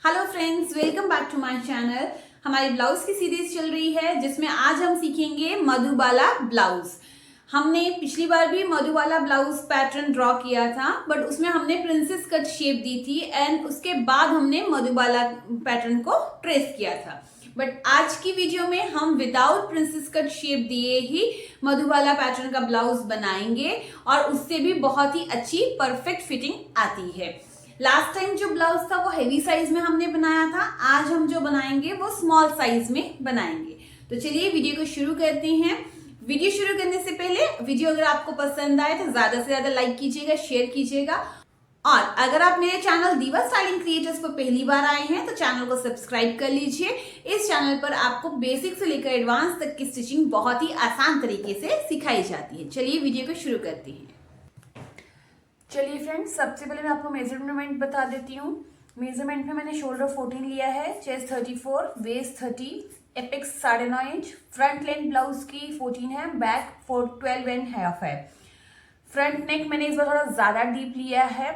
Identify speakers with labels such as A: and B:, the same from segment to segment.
A: Hello friends, welcome back to my channel. हमारी blouse की series चल रही है जिसमें आज हम सीखेंगे मधुबाला ब्लाउज। हमने पिछली बार भी मधुबाला ब्लाउज पैटर्न ड्रॉ किया था, बट उसमें हमने प्रिंसेस कट शेप दी थी एंड उसके बाद हमने मधुबाला पैटर्न को ट्रेस किया था। बट आज की वीडियो में हम विदाउट प्रिंसेस कट शेप दिए ही मधुबाला पैटर्न का ब्लाउज बनाएंगे और उससे भी बहुत ही अच्छी परफेक्ट फिटिंग आती है। लास्ट टाइम जो ब्लाउज था वो हेवी साइज में हमने बनाया था, आज हम जो बनाएंगे वो स्मॉल साइज में बनाएंगे। तो चलिए वीडियो को शुरू करते हैं। वीडियो शुरू करने से पहले वीडियो अगर आपको पसंद आए तो ज्यादा से ज्यादा लाइक कीजिएगा, शेयर कीजिएगा। और अगर आप मेरे चैनल दीवा स्टाइलिंग क्रिएटर्स पर पहली बार आए हैं तो चैनल को सब्सक्राइब कर लीजिए। इस चैनल पर आपको बेसिक से लेकर एडवांस तक की स्टिचिंग बहुत ही आसान तरीके से सिखाई जाती है। चलिए वीडियो को शुरू करते हैं। चलिए फ्रेंड्स, सबसे पहले मैं आपको मेजरमेंट बता देती हूँ। मेजरमेंट में मैंने शोल्डर 14 लिया है, chest 34, waist 30, apex 9.5 inch, front length blouse की 14 है, बैक 12.5 है। फ्रंट नेक मैंने इस बार थोड़ा ज्यादा डीप लिया है,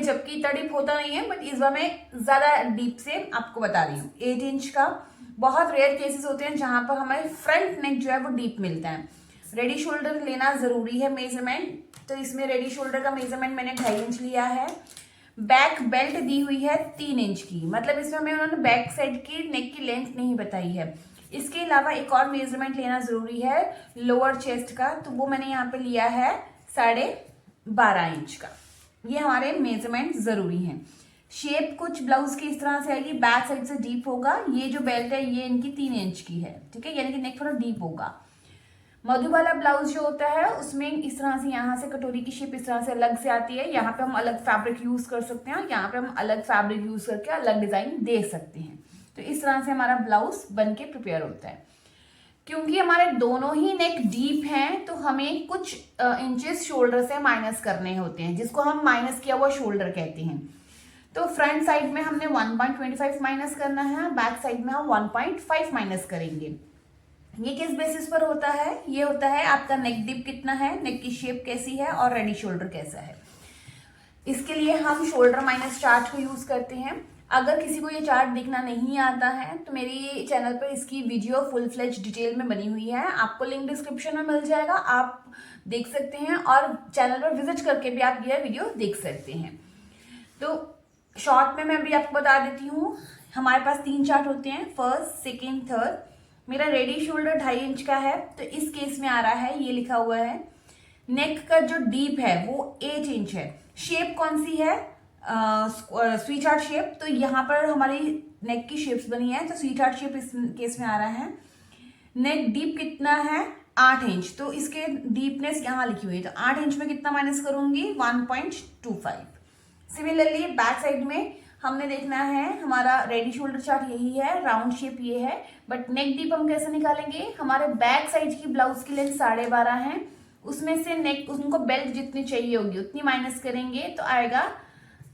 A: जबकि इतना डीप होता नहीं है, बट इस बार मैं ज्यादा डीप से आपको बता रही हूँ। 8 इंच का। बहुत रेयर केसेस होते हैं जहां पर हमारे फ्रंट नेक जो है वो डीप मिलता है। रेडी शोल्डर लेना जरूरी है मेजरमेंट, तो इसमें रेडी शोल्डर का मेजरमेंट मैंने 2.5 इंच लिया है। बैक बेल्ट दी हुई है 3 इंच की, मतलब इसमें हमें उन्होंने बैक साइड की नेक की लेंथ नहीं बताई है। इसके अलावा एक और मेजरमेंट लेना जरूरी है लोअर चेस्ट का, तो वो मैंने यहाँ पे लिया है 12.5 इंच का। ये हमारे मेजरमेंट जरूरी हैं। शेप कुछ ब्लाउज की इस तरह से आएगी, बैक साइड से डीप होगा। ये जो बेल्ट है ये इनकी 3 इंच की है, ठीक है, यानी कि नेक थोड़ा डीप होगा। मधुबाला ब्लाउज जो होता है उसमें इस तरह से यहाँ से कटोरी की शेप इस तरह से अलग से आती है। यहाँ पे हम अलग फैब्रिक यूज कर सकते हैं, यहाँ पे हम अलग फैब्रिक यूज करके अलग डिजाइन दे सकते हैं। तो इस तरह से हमारा ब्लाउज बन के प्रिपेयर होता है। क्योंकि हमारे दोनों ही नेक डीप हैं तो हमें कुछ इंचेस शोल्डर से माइनस करने होते हैं, जिसको हम माइनस किया हुआ शोल्डर कहते हैं। तो फ्रंट साइड में हमने 1.25 माइनस करना है, बैक साइड में हम 1.5 माइनस करेंगे। ये किस बेसिस पर होता है? ये होता है आपका नेक डिप कितना है, नेक की शेप कैसी है और रेडी शोल्डर कैसा है। इसके लिए हम शोल्डर माइनस चार्ट को यूज करते हैं। अगर किसी को ये चार्ट देखना नहीं आता है तो मेरी चैनल पर इसकी वीडियो फुल फ्लेज डिटेल में बनी हुई है, आपको लिंक डिस्क्रिप्शन में मिल जाएगा, आप देख सकते हैं और चैनल पर विजिट करके भी आप यह वीडियो देख सकते हैं। तो शॉर्ट में मैं अभी आपको बता देती हूँ। हमारे पास 3 चार्ट होते हैं, फर्स्ट, सेकेंड, थर्ड। मेरा रेडी शोल्डर 2.5 इंच का है, तो इस केस में आ रहा है, ये लिखा हुआ है नेक का जो डीप है वो 8 इंच है। शेप कौन सी है? Sweet heart shape. तो यहाँ पर हमारी नेक की शेप्स बनी है, तो स्वीट हार्ट शेप इस केस में आ रहा है। नेक डीप कितना है? 8 इंच। तो इसके डीपनेस यहाँ लिखी हुई है, तो 8 इंच में कितना माइनस करूंगी? 1.25। सिमिलरली बैक साइड में हमने देखना है, हमारा रेडी शोल्डर चार्ट यही है, राउंड शेप ये है, बट नेक डीप हम कैसे निकालेंगे? हमारे बैक साइड की ब्लाउज की लेंथ 12.5 है, उसमें से नेक उनको बेल्ट जितनी चाहिए होगी उतनी माइनस करेंगे तो आएगा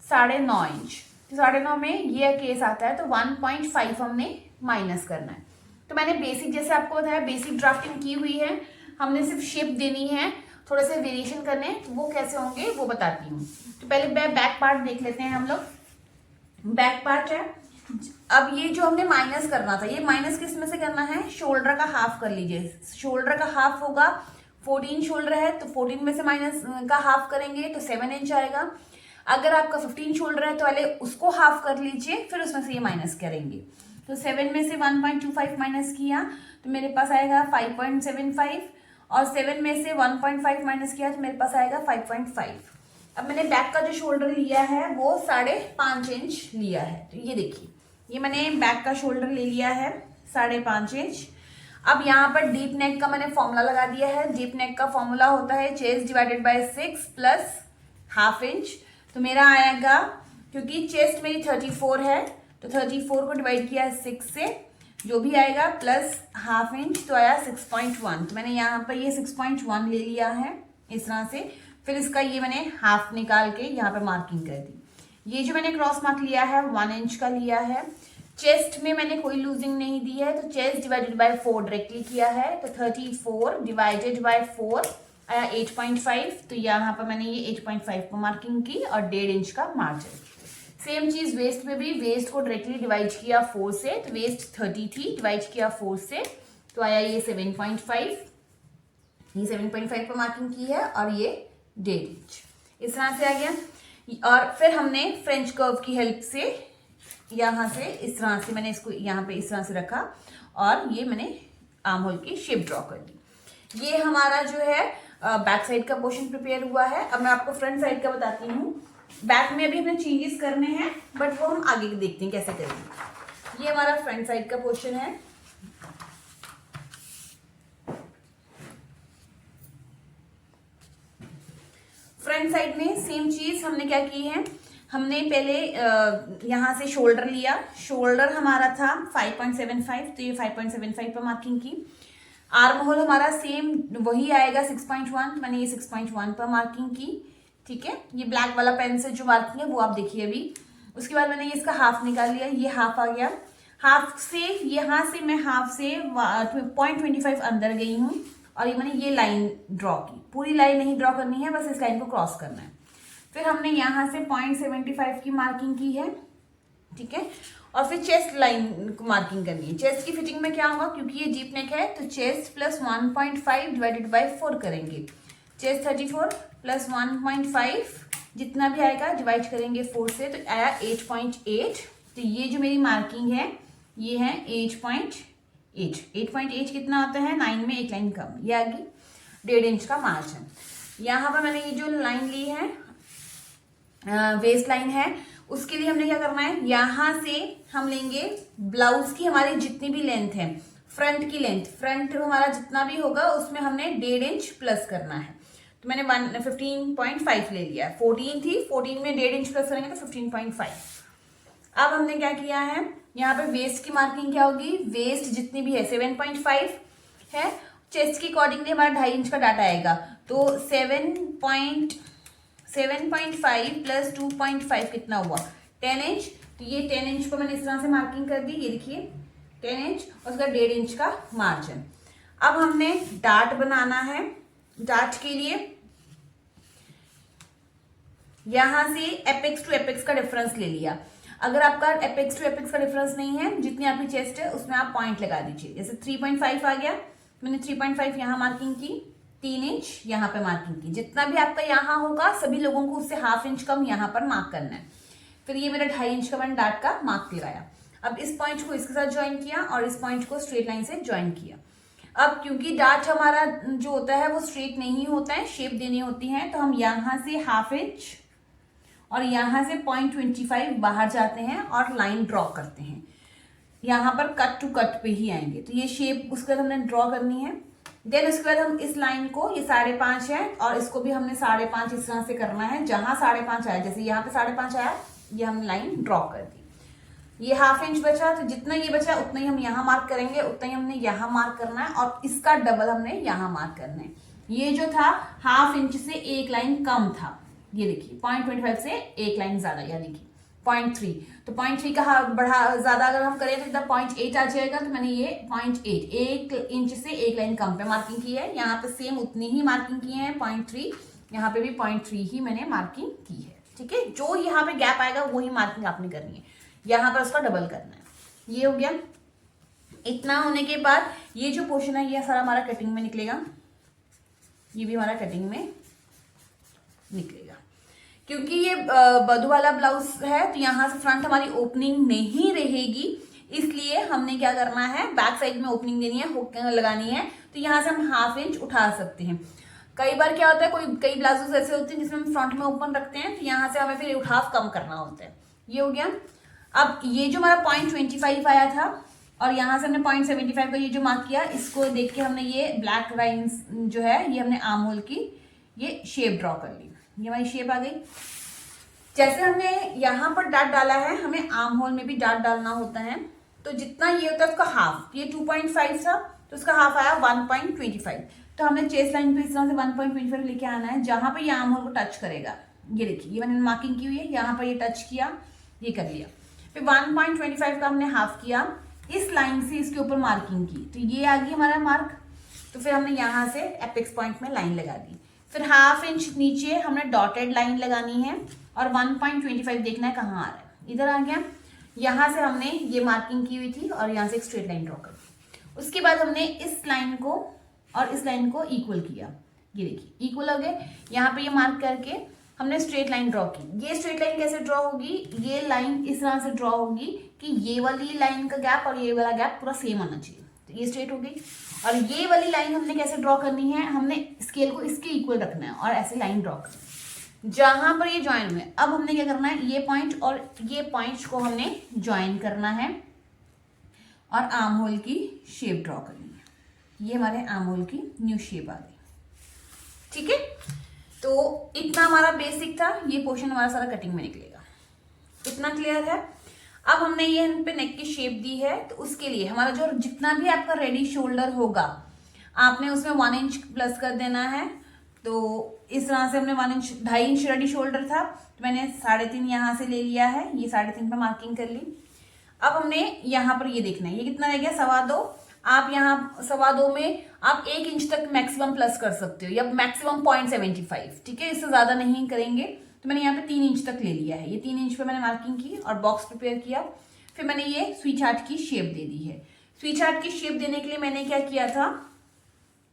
A: 9.5 इंच। तो 9.5 में ये केस आता है, तो 1.5 हमने माइनस करना है। तो मैंने बेसिक, जैसे आपको बताया, बेसिक ड्राफ्टिंग की हुई है, हमने सिर्फ शेप देनी है, थोड़े से वेरिएशन करने, तो वो कैसे होंगे वो बताती हूँ। तो पहले बैक पार्ट देख लेते हैं हम लोग। बैक पार्ट है। अब ये जो हमने माइनस करना था, ये माइनस किस में से करना है? शोल्डर का हाफ कर लीजिए। शोल्डर का हाफ होगा, 14 शोल्डर है तो 14 में से माइनस का हाफ करेंगे तो 7 इंच आएगा। अगर आपका 15 शोल्डर है तो पहले उसको हाफ कर लीजिए, फिर उसमें से ये माइनस करेंगे। तो 7 में से 1.25 माइनस किया तो मेरे पास आएगा 5.75, और 7 में से 1.5 माइनस किया तो मेरे पास आएगा 5.5। अब मैंने बैक का जो शोल्डर लिया है वो 5.5 इंच लिया है। तो ये देखिए, ये मैंने बैक का शोल्डर ले लिया है 5.5 इंच। अब यहाँ पर डीप नेक का मैंने फॉर्मूला लगा दिया है। डीप नेक का फॉर्मूला होता है chest divided by 6 plus half inch. तो मेरा आएगा, क्योंकि चेस्ट मेरी 34 है तो 34 को डिवाइड किया है 6 से, जो भी आएगा प्लस हाफ इंच, तो आया 6.1। तो मैंने यहाँ पर ये 6.1 ले लिया है इस तरह से। फिर इसका ये मैंने हाफ निकाल के यहाँ पे मार्किंग कर दी। ये जो मैंने क्रॉस मार्क लिया है 1 इंच का लिया है। चेस्ट में मैंने कोई लूजिंग नहीं दी है, तो चेस्ट डिवाइडेड बाय 4 डायरेक्टली किया है, तो 34 डिवाइडेड बाय 4 आया 8.5। तो यहाँ पर मैंने ये 8.5 को मार्किंग की और 1.5 इंच का मार्जिन। सेम चीज वेस्ट में भी, वेस्ट को डायरेक्टली डिवाइड किया 4 से, तो वेस्ट 30 थी, डिवाइड किया 4 से तो आया ये 7.5, ये 7.5 पर मार्किंग की है और ये 1.5 इंच इस तरह से आ गया। और फिर हमने फ्रेंच कर्व की हेल्प से यहाँ से इस तरह से मैंने इसको यहाँ पे इस तरह से रखा और ये मैंने आर्म होल की शेप ड्रॉ कर दी। ये हमारा जो है बैक साइड का पोर्शन प्रिपेयर हुआ है। अब मैं आपको फ्रंट साइड का बताती हूँ। बैक में अभी हमें चेंजेस करने हैं बट वो हम आगे देखते हैं कैसे करेंगे। ये हमारा फ्रंट साइड का पोर्शन है। फ्रंट साइड में सेम चीज हमने क्या की है, हमने पहले यहाँ से शोल्डर लिया। शोल्डर हमारा था 5.75, तो ये 5.75 पर मार्किंग की। आर्म होल हमारा सेम वही आएगा 6.1, मैंने ये 6.1 पर मार्किंग की। ठीक है, ये ब्लैक वाला पेन से जो मार्किंग है वो आप देखिए अभी। उसके बाद मैंने ये इसका हाफ निकाल लिया, ये हाफ आ गया। हाफ से यहाँ से मैं हाफ से 0.25 अंदर गई हूँ और ये मैंने ये लाइन ड्रॉ की। पूरी लाइन नहीं ड्रॉ करनी है, बस इस लाइन को क्रॉस करना है। फिर हमने यहाँ से 0.75 की मार्किंग की है। ठीक है, और फिर चेस्ट लाइन को मार्किंग करनी है। चेस्ट की फिटिंग में क्या होगा, क्योंकि ये डीप नेक है तो चेस्ट प्लस 1.5 डिवाइडेड बाई 4 करेंगे। चेस्ट 34 प्लस 1.5 जितना भी आएगा डिवाइड करेंगे 4 से, तो आया 8.8। तो ये जो मेरी मार्किंग है ये है 8.8। 8.8 कितना होता है, 9 में एक लाइन कम, ये आ गई 1.5 इंच का मार्जिन। यहाँ पर मैंने ये जो लाइन ली है वेस्ट लाइन है, उसके लिए हमने क्या करना है, यहाँ से हम लेंगे ब्लाउज की हमारी जितनी भी लेंथ है, फ्रंट की लेंथ, फ्रंट हमारा जितना भी होगा उसमें हमने 1.5 इंच प्लस करना है। तो मैंने 15.5 ले लिया। 14 थी, 14 में 1.5 इंच प्लस करेंगे तो 15.5। अब हमने क्या किया है, यहाँ पे वेस्ट की मार्किंग क्या होगी, वेस्ट जितनी भी है 7.5 है। चेस्ट के अकॉर्डिंगली हमारा 2.5 इंच का डाटा आएगा, तो 7.5 प्लस 2.5 कितना हुआ, 10 इंच। तो ये 10 इंच को मैंने इस तरह से मार्किंग कर दी, ये देखिए 10 इंच और उसका 1.5 इंच का मार्जिन। अब हमने डार्ट बनाना है। डार्ट के लिए यहां से एपेक्स टू एपेक्स का डिफरेंस ले लिया। अगर आपका एपेक्स टू एपेक्स का डिफरेंस नहीं है, जितनी आपकी चेस्ट है उसमें आप पॉइंट लगा दीजिए। जैसे 3.5 आ गया, मैंने 3.5 यहां मार्किंग की, 3 इंच यहाँ पे मार्किंग की। जितना भी आपका यहाँ होगा सभी लोगों को उससे 1/2 इंच कम यहाँ पर मार्क करना है। फिर ये मेरा 2.5 इंच का मैंने डार्ट का मार्क लगाया। अब इस पॉइंट को इसके साथ ज्वाइन किया और इस पॉइंट को स्ट्रेट लाइन से ज्वाइन किया। अब क्योंकि डार्ट हमारा जो होता है वो स्ट्रेट नहीं होता है, शेप देनी होती है, तो हम यहाँ से 1/2 इंच और यहाँ से 0.25 बाहर जाते हैं और लाइन ड्रॉ करते हैं। यहाँ पर कट टू कट पे ही आएंगे, तो ये शेप उसके बाद हमने ड्रॉ करनी है। देन उसके बाद हम इस लाइन को, ये 5.5 है और इसको भी हमने 5.5 इस तरह से करना है। जहां 5.5 आया, जैसे यहाँ पे 5.5 आया, ये हम लाइन ड्रॉ कर दी। ये 1/2 इंच बचा, तो जितना ये बचा उतना ही हम यहाँ मार्क करेंगे, उतना ही हमने यहाँ मार्क करना है और इसका डबल हमने यहाँ मार्क करना है। ये जो था 1/2 इंच से एक लाइन कम था, ये देखिए 0.25 से एक लाइन ज्यादा, यानी कि 0.3। तो 0.3 का बढ़ा ज्यादा अगर हम करें तो इधर 0.8 आ जाएगा। तो मैंने ये 0.8 1 इंच से एक लाइन कम पे मार्किंग की है। यहाँ पे सेम उतनी ही मार्किंग की है 0.3, यहाँ पे भी 0.3 ही मैंने मार्किंग की है। ठीक है, जो यहाँ पे गैप आएगा वही मार्किंग आपने करनी है, यहाँ पर उसका डबल करना है। ये हो गया। इतना होने के बाद ये जो पोर्शन है ये सारा हमारा कटिंग में निकलेगा, ये भी हमारा कटिंग में निकलेगा। क्योंकि ये बधू वाला ब्लाउज है तो यहाँ से फ्रंट हमारी ओपनिंग नहीं रहेगी, इसलिए हमने क्या करना है, बैक साइड में ओपनिंग देनी है, हुक लगानी है। तो यहाँ से हम 1/2 इंच उठा सकते हैं। कई बार क्या होता है, कई ब्लाउजेस ऐसे होते हैं जिसमें हम फ्रंट में ओपन रखते हैं, तो यहाँ से हमें फिर उठाव कम करना होता है। ये हो गया। अब ये जो हमारा 0.25 आया था और यहाँ से हमने 0.75 का ये जो मार्क किया, इसको देख के हमने ये ब्लैक लाइंस जो है ये हमने आर्म होल की ये शेप ड्रॉ कर ली। ये हमारी शेप आ गई। जैसे हमने यहाँ पर डार्ट डाला है, हमें आर्म होल में भी डार्ट डालना होता है। तो जितना ये होता है उसका हाफ, ये 2.5 था तो उसका हाफ आया 1.25। तो हमने चेस्ट लाइन पे इस तरह से 1.25 लेके आना है, जहां पर ये आर्म होल को टच करेगा। ये देखिए, ये मैंने मार्किंग की हुई है, यहाँ पर ये टच किया, ये कर लिया। फिर 1.25 का हमने हाफ किया, इस लाइन से इसके ऊपर मार्किंग की, तो ये आ गई हमारा मार्क। तो फिर हमने यहाँ से एपेक्स पॉइंट में लाइन लगा दी। फिर 1/2 इंच नीचे हमने डॉटेड लाइन लगानी है और 1.25 देखना है कहाँ आ रहा है। इधर आ गया। यहाँ से हमने ये मार्किंग की हुई थी और यहाँ से एक स्ट्रेट लाइन ड्रॉ कर दी। उसके बाद हमने इस लाइन को और इस लाइन को इक्वल किया, ये देखिए इक्वल हो गए। यहाँ पे ये मार्क करके हमने स्ट्रेट लाइन ड्रॉ की। ये स्ट्रेट लाइन कैसे ड्रॉ होगी, ये लाइन इस तरह से ड्रॉ होगी कि ये वाली लाइन का गैप और ये वाला गैप पूरा सेम आना चाहिए, तो ये स्ट्रेट हो गई। और ये वाली लाइन हमने कैसे ड्रॉ करनी है, हमने स्केल को इसके इक्वल रखना है और ऐसे लाइन ड्रॉ करनी है जहां पर ये ज्वाइन हुए। अब हमने क्या करना है, ये पॉइंट और ये पॉइंट को हमने ज्वाइन करना है और आर्म होल की शेप ड्रॉ करनी है। ये हमारे आर्म होल की न्यू शेप आ गई, ठीक है। तो इतना हमारा बेसिक था, ये पोर्शन हमारा सारा कटिंग में निकलेगा। इतना क्लियर है। अब हमने ये इन पे नेक की शेप दी है, तो उसके लिए हमारा जो जितना भी आपका रेडी शोल्डर होगा आपने उसमें 1 इंच प्लस कर देना है। तो इस तरह से हमने 1 इंच 2.5 इंच रेडी शोल्डर था, तो मैंने 3.5 यहाँ से ले लिया है, ये 3.5 पे मार्किंग कर ली। अब हमने यहाँ पर ये देखना है, ये कितना रह गया 2.25। आप यहाँ 2.25 में आप 1 इंच तक मैक्सिमम प्लस कर सकते हो या मैक्सिमम 0.75, ठीक है, इससे ज्यादा नहीं करेंगे। तो मैंने यहाँ पे 3 इंच तक ले लिया है, ये 3 इंच पे मैंने मार्किंग की और बॉक्स प्रिपेयर किया। फिर मैंने ये स्विच हार्ट की शेप दे दी है। स्विच हार्ट की शेप देने के लिए मैंने क्या किया था,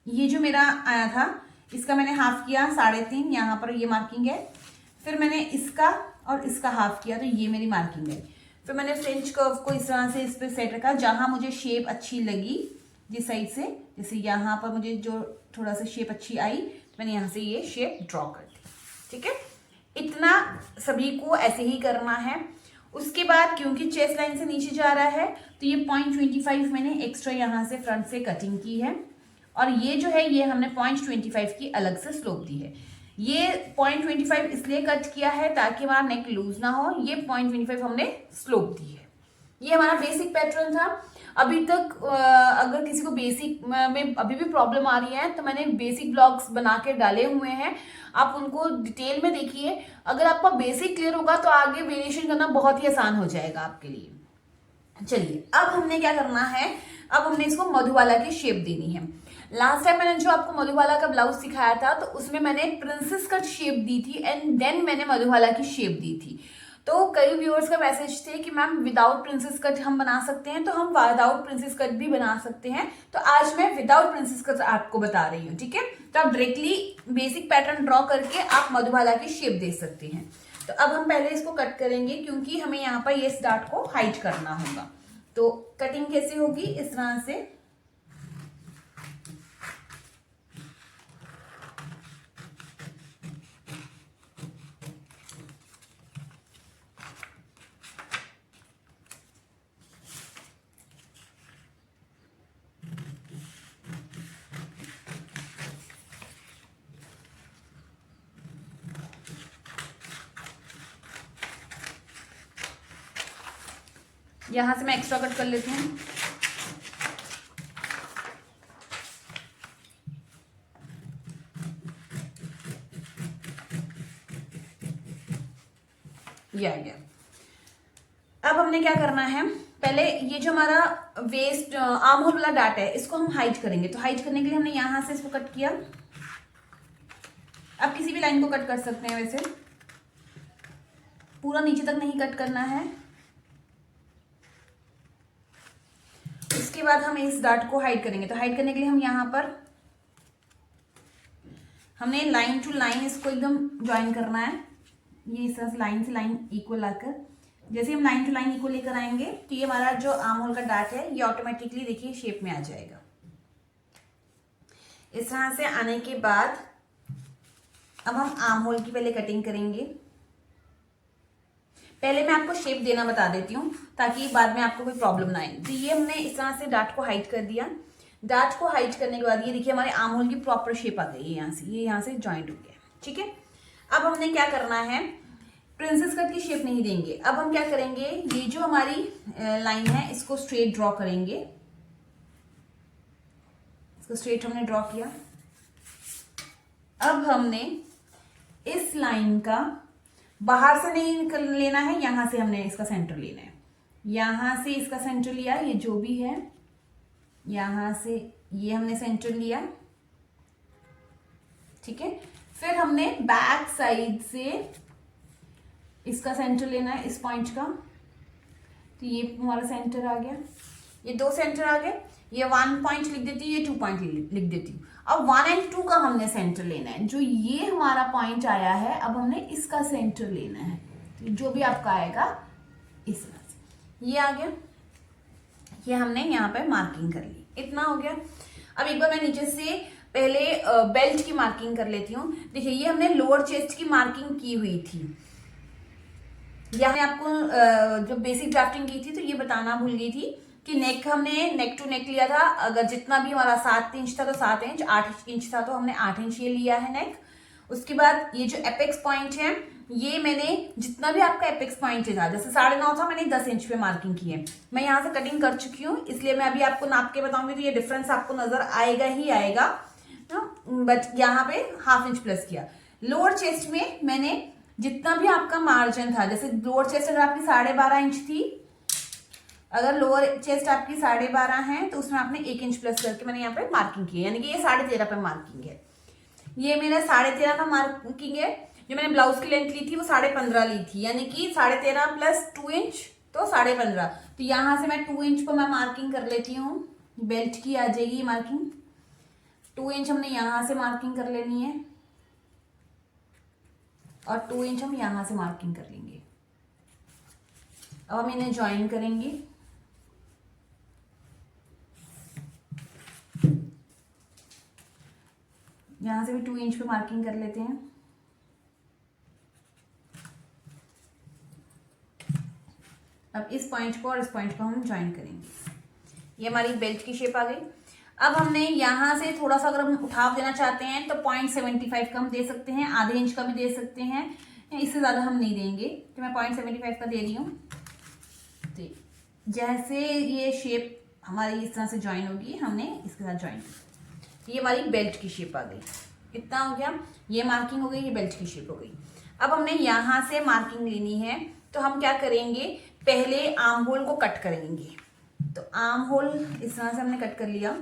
A: ये जो मेरा आया था इसका मैंने हाफ किया 3.5, यहाँ पर ये मार्किंग है। फिर मैंने इसका और इसका हाफ किया, तो ये मेरी मार्किंग है। फिर मैंने फ्रेंच कर्व को इस तरह से इस पे सेट रखा, जहां मुझे शेप अच्छी लगी जिस साइड से, जैसे यहाँ पर मुझे जो थोड़ा सा शेप अच्छी आई तो मैंने यहाँ से ये शेप ड्रॉ कर दी, ठीक है। इतना सभी को ऐसे ही करना है। उसके बाद क्योंकि चेस्ट लाइन से नीचे जा रहा है तो ये 0.25 मैंने एक्स्ट्रा यहाँ से फ्रंट से कटिंग की है और ये जो है ये हमने 0.25 की अलग से स्लोप दी है। ये 0.25 इसलिए कट किया है ताकि हमारा नेक लूज ना हो, ये 0.25 हमने स्लोप दी है। ये हमारा बेसिक पैटर्न था। अभी तक अगर किसी को बेसिक में अभी भी प्रॉब्लम आ रही है तो मैंने बेसिक ब्लॉग्स बना के डाले हुए हैं, आप उनको डिटेल में देखिए। अगर आपका बेसिक क्लियर होगा तो आगे वेरिएशन करना बहुत ही आसान हो जाएगा आपके लिए। चलिए अब हमने क्या करना है, अब हमने इसको मधुबाला की शेप देनी है। लास्ट टाइम मैंने जो आपको मधुबाला का ब्लाउज सिखाया था तो उसमें मैंने प्रिंसेस कट शेप दी थी एंड देन मैंने मधुबाला की शेप दी थी। तो कई व्यूअर्स का मैसेज थे कि मैम विदाउट प्रिंसेस कट हम बना सकते हैं, तो हम विदाउट प्रिंसेस कट भी बना सकते हैं। तो आज मैं विदाउट प्रिंसेस कट आपको बता रही हूँ, ठीक है। तो आप डायरेक्टली बेसिक पैटर्न ड्रॉ करके आप मधुबाला की शेप दे सकते हैं। तो अब हम पहले इसको कट करेंगे क्योंकि हमें यहाँ पर ये स्टार्ट को हाइड करना होगा। तो कटिंग कैसे होगी, इस तरह से यहां से मैं एक्स्ट्रा कट कर लेती हूँ। ये आ गया। अब हमने क्या करना है, पहले ये जो हमारा वेस्ट आर्म होल वाला डाट है इसको हम हाइड करेंगे। तो हाइड करने के लिए हमने यहां से इसको कट किया। आप किसी भी लाइन को कट कर सकते हैं, वैसे पूरा नीचे तक नहीं कट करना है। उसके बाद हम इस डाट को हाइड करेंगे। तो हाइड करने के लिए हम यहाँ पर हमने लाइन टू लाइन इसको एकदम ज्वाइन करना है। ये इस तरह से लाइन इक्वल लाकर, जैसे हम लाइन टू लाइन इक्वल लेकर आएंगे तो ये हमारा जो आर्म होल का डाट है ये ऑटोमेटिकली देखिए शेप में आ जाएगा। इस तरह से आने के बाद अब हम आर्म होल की पहले कटिंग करेंगे। पहले मैं आपको शेप देना बता देती हूँ ताकि बाद में आपको कोई प्रॉब्लम ना आए। तो ये हमने इस तरह से डाट को हाइड कर दिया। डाट को हाइड करने के बाद ये देखिए हमारे आर्म होल की प्रॉपर शेप आ गई है, यहाँ से जॉइंट हो गया, ठीक है। अब हमने क्या करना है, प्रिंसेस कट की शेप नहीं देंगे। अब हम क्या करेंगे, ये जो हमारी लाइन है इसको स्ट्रेट ड्रॉ करेंगे। इसको स्ट्रेट हमने ड्रॉ किया। अब हमने इस लाइन का बाहर से नहीं लेना है, यहां से हमने इसका सेंटर लेना है। यहां से इसका सेंटर लिया, ये जो भी है यहां से ये हमने सेंटर लिया, ठीक है। फिर हमने बैक साइड से इसका सेंटर लेना है इस पॉइंट का, तो ये हमारा सेंटर आ गया, ये 2 सेंटर आ गए, ये 1 पॉइंट लिख देती हूँ, ये 2 पॉइंट लिख देती हूँ। अब 1 और 2 का हमने सेंटर लेना है, जो ये हमारा पॉइंट आया है अब हमने इसका सेंटर लेना है, तो जो भी आपका आएगा इस तरह से ये आ गया, ये हमने यहाँ पे मार्किंग कर ली, इतना हो गया। अब एक बार मैं नीचे से पहले बेल्ट की मार्किंग कर लेती हूँ। देखिए ये हमने लोअर चेस्ट की मार्किंग की हुई थी, यहाँ आपको जो बेसिक ड्राफ्टिंग की थी तो ये बताना भूल गई थी कि नेक हमने नेक टू नेक लिया था, अगर जितना भी हमारा 7 इंच था तो 7 इंच, 8 इंच था तो हमने 8 इंच ये लिया है नेक। उसके बाद ये जो एपेक्स पॉइंट है, ये मैंने जितना भी आपका एपेक्स पॉइंट था, जैसे 9.5 था, मैंने 10 इंच पे मार्किंग की है। मैं यहाँ से कटिंग कर चुकी हूँ, इसलिए मैं अभी आपको नाप के बताऊंगी तो ये डिफरेंस आपको नजर आएगा ही आएगा, बट यहाँ पे ½ इंच प्लस किया। लोअर चेस्ट में मैंने जितना भी आपका मार्जिन था, जैसे लोअर चेस्ट अगर आपकी 12.5 इंच थी, अगर लोअर चेस्ट आपकी 12.5 है तो उसमें आपने 1 इंच प्लस करके मैंने यहाँ पे मार्किंग की है, यानी कि ये 13.5 पे मार्किंग है। ये मेरा 13.5 का मार्किंग है। जो मैंने ब्लाउज की लेंथ ली थी वो 15.5 ली थी, यानी कि 13.5 प्लस 2 इंच तो 15.5। तो यहाँ से मैं 2 इंच पर मैं मार्किंग कर लेती हूँ, बेल्ट की आ जाएगी मार्किंग। 2 इंच हमने यहाँ से मार्किंग कर लेनी है और 2 इंच हम यहाँ से मार्किंग कर लेंगे। अब हम इन्हें ज्वाइन करेंगे। यहां से भी 2 इंच पे मार्किंग कर लेते हैं। अब इस पॉइंट को और इस पॉइंट को हम ज्वाइन करेंगे। ये हमारी बेल्ट की शेप आ गई। अब हमने यहाँ से थोड़ा सा अगर हम उठाव देना चाहते हैं तो 0.75 का हम दे सकते हैं, ½ इंच का भी दे सकते हैं, इससे ज़्यादा हम नहीं देंगे, तो मैं 0.75 का दे रही हूँ। तो जैसे ये शेप हमारी इस तरह से ज्वाइन होगी, हमने इसके साथ ज्वाइन की, ये हमारी बेल्ट की शेप आ गई। इतना हो गया, ये मार्किंग हो गई, ये बेल्ट की शेप हो गई। अब हमने यहाँ से मार्किंग लेनी है, तो हम क्या करेंगे, पहले आर्म होल को कट करेंगे। तो आर्म होल इस तरह से हमने कट कर लिया।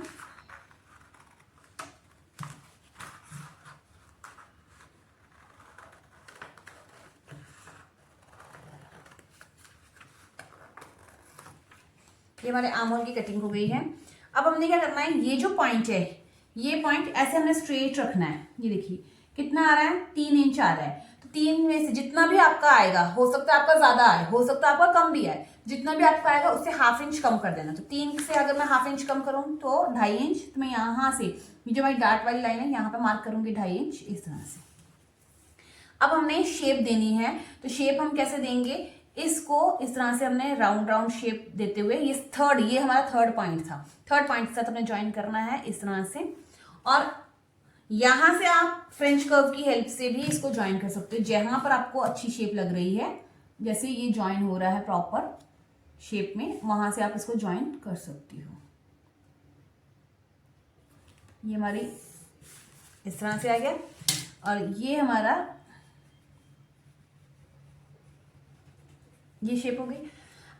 A: ये हमारे आर्म होल की कटिंग हो गई है। अब हमने क्या करना है, ये जो पॉइंट है, ये पॉइंट ऐसे हमने स्ट्रेट रखना है। ये देखिए कितना आ रहा है, 3 इंच आ रहा है। तो 3 में से जितना भी आपका आएगा, हो सकता है आपका ज्यादा आए, हो सकता है आपका कम भी आए, जितना भी आपका आएगा उससे ½ इंच कम कर देना। तो 3 से अगर मैं ½ इंच कम करूं तो 2.5 इंच। तो मैं यहाँ से ये जो हमारी डार्ट वाली लाइन है यहाँ पे मार्क करूंगी 2.5 इंच इस तरह से। अब हमने शेप देनी है, तो शेप हम कैसे देंगे, इसको इस तरह से हमने राउंड राउंड शेप देते हुए, ये हमारा थर्ड पॉइंट था, थर्ड पॉइंट के साथ हमने ज्वाइन करना है इस तरह से। और यहां से आप फ्रेंच कर्व की हेल्प से भी इसको ज्वाइन कर सकते हो, जहां पर आपको अच्छी शेप लग रही है, जैसे ये ज्वाइन हो रहा है प्रॉपर शेप में, वहां से आप इसको ज्वाइन कर सकती हो। ये हमारी इस तरह से आ गया और ये हमारा ये शेप हो गई।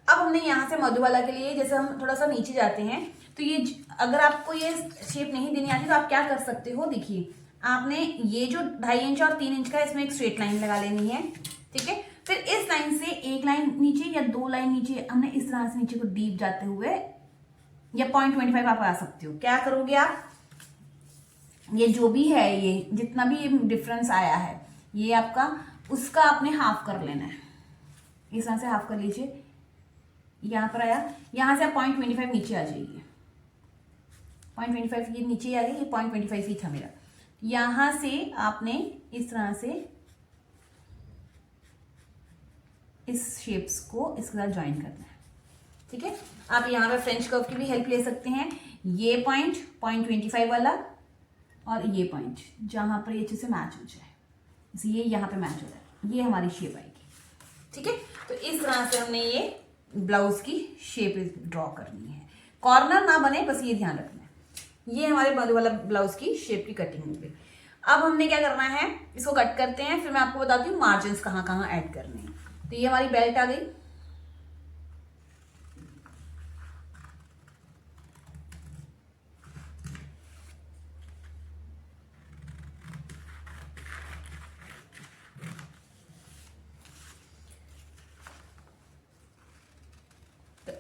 A: अब हमने यहाँ से मधुबाला के लिए, जैसे हम थोड़ा सा नीचे जाते हैं, तो ये अगर आपको ये शेप नहीं देनी आती तो आप क्या कर सकते हो, देखिए आपने ये जो 2.5 इंच और 3 इंच का, इसमें एक स्ट्रेट लाइन लगा लेनी है, ठीक है। फिर इस लाइन से एक लाइन नीचे या 2 लाइन नीचे हमने इस तरह से नीचे को डीप जाते हुए, या 0.25 आप आ सकते हो। क्या करोगे आप, ये जो भी है, ये जितना भी ये डिफरेंस आया है, ये आपका, उसका आपने हाफ कर लेना है, इस तरह से हाफ कर लीजिए। यहाँ पर आया, यहाँ से आप 0.25 नीचे आ जाइए, 0.25 ये नीचे आ गई, ये 0.25 ही था मेरा। यहाँ से आपने इस तरह से इस शेप्स को इसके साथ ज्वाइन करना है, ठीक है। आप यहाँ पे फ्रेंच कर्व की भी हेल्प ले सकते हैं। ये पॉइंट 0.25 वाला और ये पॉइंट जहाँ पर ये अच्छे से मैच हो जाए, ये यहाँ पे मैच हो रहा है, ये हमारी शेप आएगी, ठीक है। तो इस तरह से हमने ये ब्लाउज की शेप ड्रॉ करनी है, कॉर्नर ना बने, बस ये ध्यान रखना है। ये हमारे मधुबाला ब्लाउज की शेप की कटिंग हो गई। अब हमने क्या करना है, इसको कट करते हैं, फिर मैं आपको बताती हूँ मार्जिन कहाँ कहाँ ऐड करने हैं। तो ये हमारी बेल्ट आ गई।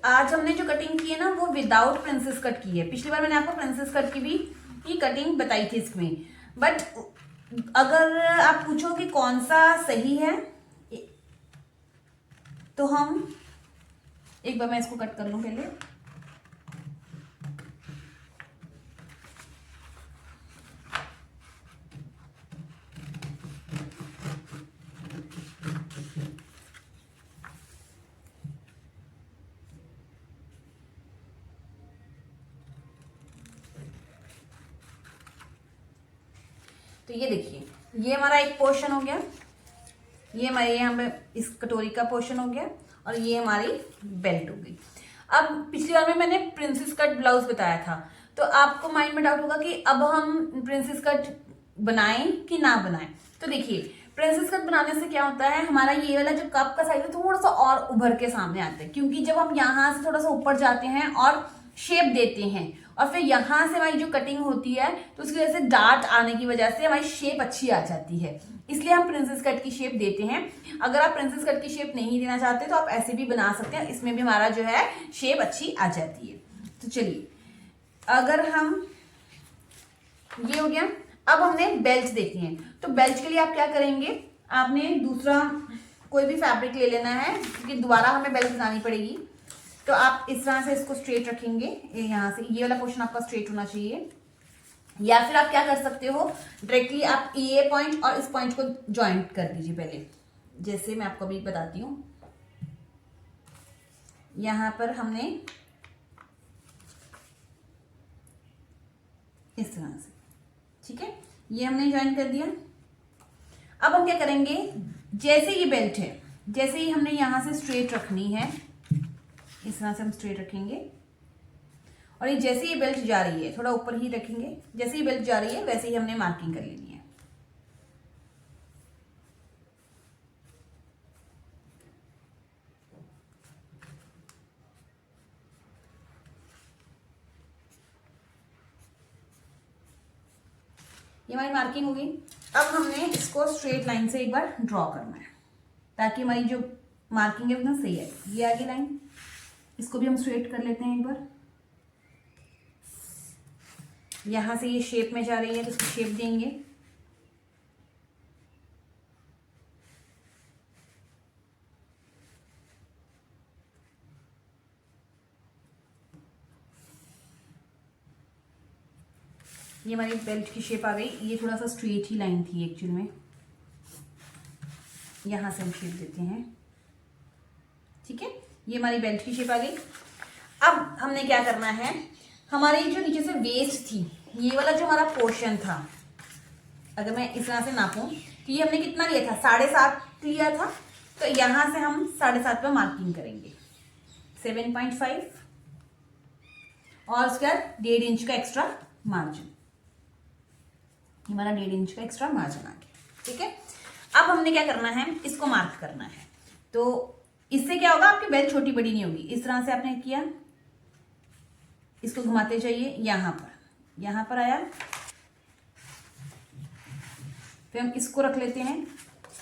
A: आज हमने जो कटिंग की है ना वो विदाउट प्रिंसेस कट की है। पिछली बार मैंने आपको प्रिंसेस कट की भी की कटिंग बताई थी इसमें, बट अगर आप पूछो कि कौन सा सही है तो हम एक बार मैं इसको कट कर लूं पहले। तो ये देखिए, ये हमारा एक पोर्शन हो गया, ये हमारे यहाँ पे इस कटोरी का पोर्शन हो गया और ये हमारी बेल्ट हो गई। अब पिछली बार में मैंने प्रिंसेस कट ब्लाउज बताया था, तो आपको माइंड में डाउट होगा कि अब हम प्रिंसेस कट बनाएं कि ना बनाएं। तो देखिए, प्रिंसेस कट बनाने से क्या होता है, हमारा ये वाला जो कप का साइज है थोड़ा सा और उभर के सामने आता है, क्योंकि जब हम यहाँ से थोड़ा सा ऊपर जाते हैं और शेप देते हैं और फिर यहाँ से हमारी जो कटिंग होती है तो उसकी वजह से डार्ट आने की वजह से हमारी शेप अच्छी आ जाती है, इसलिए हम प्रिंसेस कट की शेप देते हैं। अगर आप प्रिंसेस कट की शेप नहीं देना चाहते तो आप ऐसे भी बना सकते हैं, इसमें भी हमारा जो है शेप अच्छी आ जाती है। तो चलिए, अगर हम, ये हो गया। अब हमने बेल्ट देखनी है, तो बेल्ट के लिए आप क्या करेंगे, आपने दूसरा कोई भी फैब्रिक ले लेना है क्योंकि दोबारा हमें बेल्ट बनानी पड़ेगी। तो आप इस तरह से इसको स्ट्रेट रखेंगे, यहाँ से ये वाला पोर्शन आपका स्ट्रेट होना चाहिए, या फिर आप क्या कर सकते हो, डायरेक्टली आप ये पॉइंट और इस पॉइंट को ज्वाइंट कर दीजिए पहले, जैसे मैं आपको अभी बताती हूँ। यहां पर हमने इस तरह से, ठीक है, ये हमने ज्वाइन कर दिया। अब हम क्या करेंगे, जैसे ये बेल्ट है, जैसे ही हमने यहां से स्ट्रेट रखनी है, इस तरह से हम स्ट्रेट रखेंगे और ये जैसे ये बेल्ट जा रही है थोड़ा ऊपर ही रखेंगे, जैसे ही बेल्ट जा रही है वैसे ही हमने मार्किंग कर लेनी है। ये हमारी मार्किंग हो गई। अब हमने इसको स्ट्रेट लाइन से एक बार ड्रॉ करना है ताकि हमारी जो मार्किंग है वो सही है। ये आगे लाइन, इसको भी हम स्ट्रेट कर लेते हैं एक बार। यहां से ये शेप में जा रही है तो इसको शेप देंगे। ये हमारी बेल्ट की शेप आ गई। ये थोड़ा सा स्ट्रेट ही लाइन थी एक्चुअल में, यहां से हम शेप देते हैं, ठीक है। ये हमारी बेल्ट की शेप आ गई। अब हमने क्या करना है, हमारी जो नीचे से वेस्ट थी, ये वाला जो हमारा पोर्शन था, अगर मैं इस तरह से नापूं तो ये हमने कितना लिया था, 7.5 लिया था, तो यहां से हम 7.5 पर मार्किंग करेंगे, 7.5 और उसके बाद 1.5 इंच का एक्स्ट्रा मार्जिन, हमारा 1.5 इंच का एक्स्ट्रा मार्जिन आ गया, ठीक है। अब हमने क्या करना है, इसको मार्क करना है। तो इससे क्या होगा, आपकी बेल्ट छोटी बड़ी नहीं होगी। इस तरह से आपने किया, इसको घुमाते जाइए, यहां पर आया, फिर हम इसको रख लेते हैं।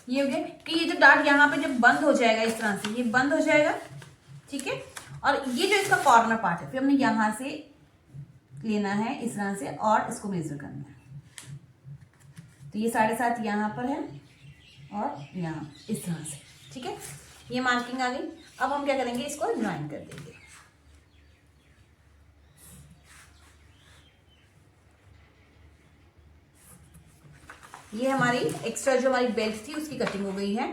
A: ये हो गया कि ये जो डार्ट यहाँ पे जब बंद हो जाएगा, इस तरह से ये बंद हो जाएगा, ठीक है। और ये जो इसका कॉर्नर पार्ट है, फिर हमने यहां से लेना है इस तरह से और इसको मेजर करना है। तो ये 7.5 यहाँ पर है और यहाँ इस तरह से, ठीक है। ये मार्किंग आ गई। अब हम क्या करेंगे, इसको ज्वाइन कर देंगे। ये हमारी एक्स्ट्रा जो हमारी बेल्ट थी उसकी कटिंग हो गई है।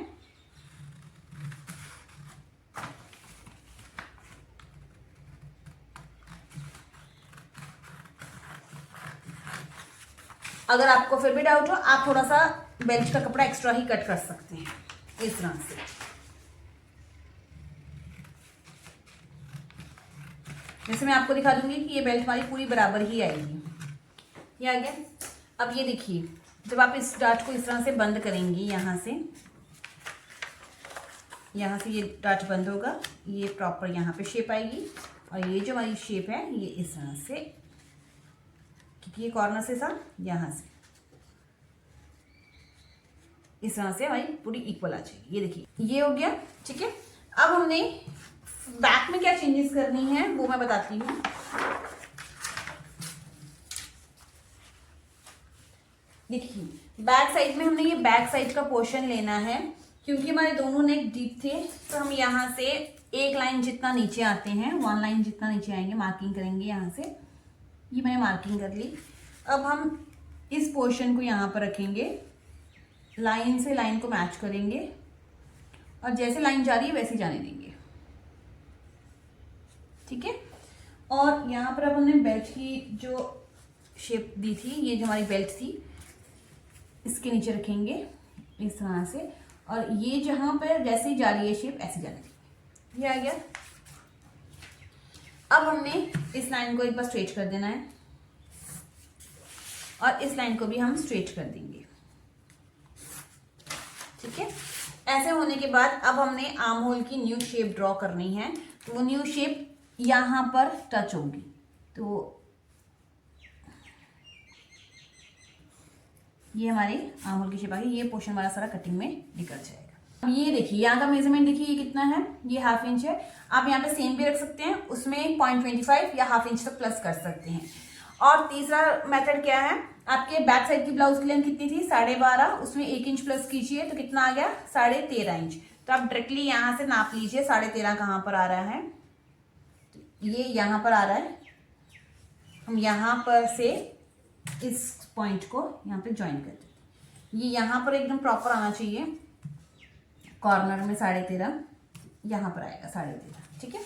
A: अगर आपको फिर भी डाउट हो, आप थोड़ा सा बेल्ट का कपड़ा एक्स्ट्रा ही कट कर सकते हैं इस तरह से। जैसे मैं आपको दिखा दूंगी कि ये बेल्ट हमारी पूरी बराबर ही आएगी। ये आ गया। अब ये देखिए, जब आप इस डार्ट को इस तरह से बंद करेंगी, यहाँ से ये डार्ट बंद होगा, ये प्रॉपर यहाँ पे शेप आएगी और ये जो हमारी शेप है ये इस तरह से, क्योंकि ये कॉर्नर से था, यहाँ से इस तरह से हमारी पूरी इक्वल आ जाएगी। ये देखिए, ये हो गया, ठीक है। अब हमने बैक में क्या चेंजेस करनी है वो मैं बताती हूँ। देखिए बैक साइड में हमने ये बैक साइड का पोर्शन लेना है, क्योंकि हमारे दोनों नेक डीप थे तो हम यहाँ से एक लाइन जितना नीचे आते हैं, 1 लाइन जितना नीचे आएंगे, मार्किंग करेंगे यहाँ से। ये मैंने मार्किंग कर ली। अब हम इस पोर्शन को यहाँ पर रखेंगे, लाइन से लाइन को मैच करेंगे और जैसे लाइन जा रही है वैसे जाने देंगे, ठीक है। और यहाँ पर अब हमने बेल्ट की जो शेप दी थी, ये जो हमारी बेल्ट थी इसके नीचे रखेंगे इस तरह से, और ये जहां पर जैसे ही जा रही है शेप ऐसे जाने देंगे। ये आ गया। अब हमने इस लाइन को एक बार स्ट्रेट कर देना है और इस लाइन को भी हम स्ट्रेट कर देंगे, ठीक है। ऐसे होने के बाद अब हमने आर्म होल की न्यू शेप ड्रॉ करनी है, तो वो न्यू शेप यहां पर टच होगी। तो ये हमारी आर्म होल की शेप आ गई। ये पोर्शन हमारा सारा कटिंग में निकल जाएगा। अब ये देखिए यहाँ का मेजरमेंट देखिए, ये कितना है, ये 1/2 इंच है। आप यहाँ पे सेम भी रख सकते हैं, उसमें 0.25 या 1/2 इंच तक प्लस कर सकते हैं। और तीसरा मेथड क्या है, आपके बैक साइड की ब्लाउज की लेंथ कितनी थी 12.5, उसमें 1 इंच प्लस कीजिए तो कितना आ गया 13.5 इंच। तो आप डायरेक्टली यहाँ से नाप लीजिए 13.5 कहाँ पर आ रहा है, ये यहाँ पर आ रहा है। हम यहाँ पर से इस पॉइंट को यहाँ पे ज्वाइन कर देते, ये यहाँ पर एकदम प्रॉपर आना चाहिए, कॉर्नर में 13.5 यहाँ पर आएगा 13.5, ठीक है।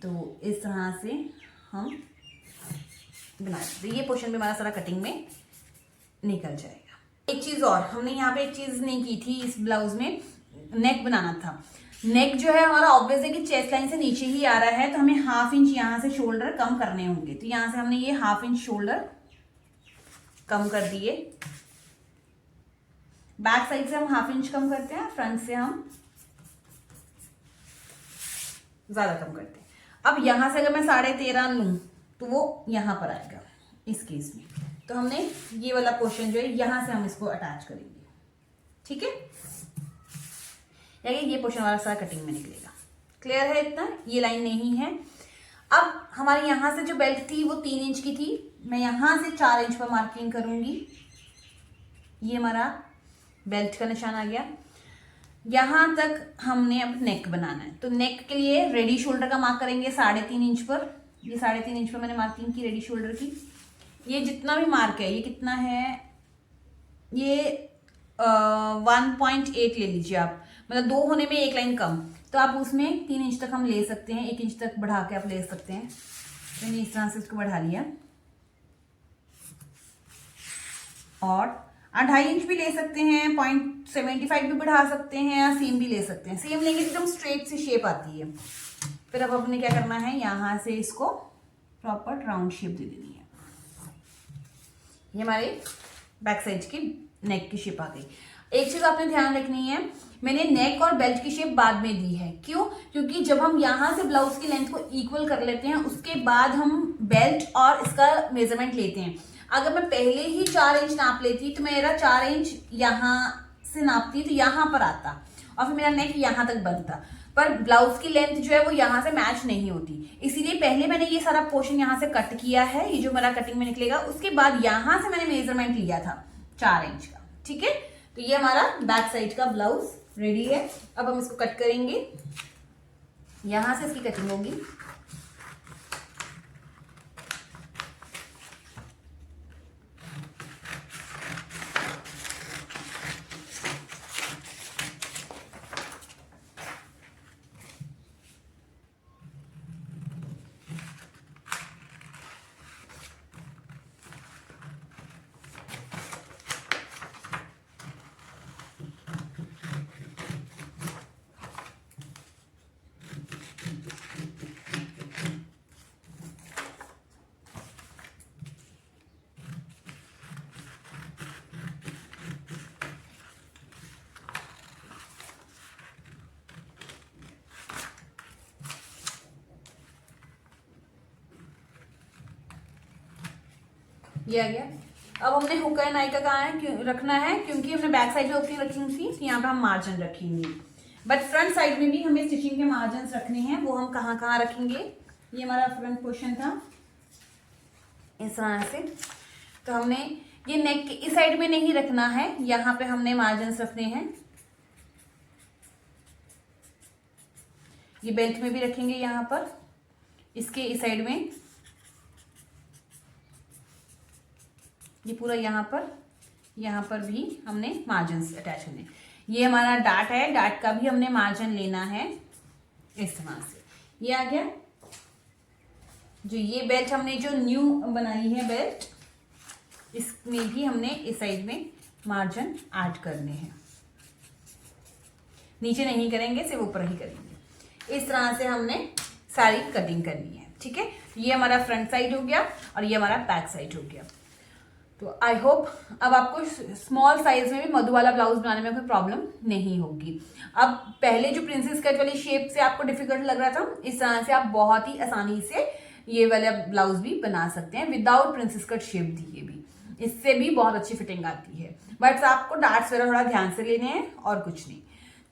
A: तो इस तरह से हम बना सकते, ये पोर्शन भी हमारा सारा कटिंग में निकल जाएगा। एक चीज और, हमने यहाँ पे एक चीज नहीं की थी, इस ब्लाउज में नेक बनाना था। नेक जो है हमारा ऑब्वियस है कि चेस्ट लाइन से नीचे ही आ रहा है, तो हमें 1/2 इंच यहाँ से शोल्डर कम करने होंगे। तो यहाँ से हमने ये 1/2 इंच शोल्डर कम कर दिए। बैक साइड से हम 1/2 इंच कम करते हैं, फ्रंट से हम ज्यादा कम करते हैं। अब यहां से अगर मैं 13.5 लूं तो वो यहां पर आएगा इस केस में। तो हमने ये वाला पोर्शन जो है यहां से हम इसको अटैच करेंगे, ठीक है। ये पोर्शन हमारा सारा कटिंग में निकलेगा। क्लियर है इतना, ये लाइन नहीं है। अब हमारी यहां से जो बेल्ट थी वो 3 इंच की थी, मैं यहां से 4 इंच पर मार्किंग करूंगी। ये हमारा बेल्ट का निशान आ गया। यहां तक हमने अब नेक बनाना है, तो नेक के लिए रेडी शोल्डर का मार्क करेंगे 3.5 इंच पर। ये 3.5 इंच पर मैंने मार्किंग की रेडी शोल्डर की। ये जितना भी मार्क है, ये कितना है, ये 1.8 ले लीजिए आप, मतलब 2 होने में 1 लाइन कम, तो आप उसमें 3 इंच तक हम ले सकते हैं, 1 इंच तक बढ़ा के आप ले सकते हैं। मैंने इस तरह से इसको बढ़ा लिया। और 2.5 इंच भी ले सकते हैं, 0.75 भी बढ़ा सकते हैं, या सेम भी ले सकते हैं। सेम लेंगे तो एकदम स्ट्रेट सी शेप आती है। फिर अब अपने क्या करना है, यहां से इसको प्रॉपर राउंड शेप दे देनी है। ये हमारे बैक साइड की नेक की शेप आ गई। एक चीज आपने ध्यान रखनी है, मैंने नेक और बेल्ट की शेप बाद में दी है। क्यों? क्योंकि जब हम यहां से ब्लाउज की लेंथ को इक्वल कर लेते हैं, उसके बाद हम बेल्ट और इसका मेजरमेंट लेते हैं। अगर मैं पहले ही 4 इंच नाप लेती तो मेरा 4 इंच यहां से नापती तो यहां पर आता और फिर मेरा नेक यहां तक बनता, पर ब्लाउज की लेंथ जो है वो यहां से मैच नहीं होती। इसीलिए पहले मैंने ये सारा पोर्शन यहां से कट किया है, ये जो मेरा कटिंग में निकलेगा। उसके बाद यहां से मैंने मेजरमेंट लिया था 4 इंच का, ठीक है। तो ये हमारा बैक साइड का ब्लाउज रेडी है। अब हम इसको कट करेंगे, यहां से इसकी कटिंग होगी। ये आ गया। अब हमने हुक एंड आई का कहा है रखना है, क्योंकि हमने बैक साइड में ओपनिंग रखी थी, तो यहाँ पे हम मार्जिन रखेंगे। बट फ्रंट साइड में भी हमें स्टिचिंग के मार्जिन रखने हैं, वो हम कहाँ कहाँ रखेंगे। ये हमारा फ्रंट पोर्शन था इस तरह से, तो हमने ये नेक के इस साइड में नहीं रखना है, यहाँ पे हमने मार्जिन रखने हैं। ये बेल्ट में भी रखेंगे यहाँ पर, इसके इस साइड में, ये पूरा यहाँ पर भी हमने मार्जिन अटैच करने। ये हमारा डार्ट है, डार्ट का भी हमने मार्जिन लेना है इस तरह से। ये आ गया। जो ये बेल्ट हमने जो न्यू बनाई है बेल्ट, इसमें भी हमने इस साइड में मार्जिन ऐड करने हैं, नीचे नहीं करेंगे, सिर्फ ऊपर ही करेंगे। इस तरह से हमने सारी कटिंग करनी है, ठीक है। ये हमारा फ्रंट साइड हो गया और ये हमारा बैक साइड हो गया। तो आई होप अब आपको स्मॉल साइज में भी मधुबाला ब्लाउज बनाने में कोई प्रॉब्लम नहीं होगी। अब पहले जो प्रिंसेस कट वाली शेप से आपको डिफिकल्ट लग रहा था, इस तरह से आप बहुत ही आसानी से ये वाला ब्लाउज भी बना सकते हैं विदाउट प्रिंसेस कट शेप दिए भी। इससे भी बहुत अच्छी फिटिंग आती है, बट आपको डार्ट्स वगैरह थोड़ा ध्यान से लेने हैं और कुछ नहीं।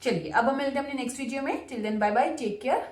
A: चलिए अब हम मिलते हैं अपने नेक्स्ट वीडियो में। Till then bye bye, take care.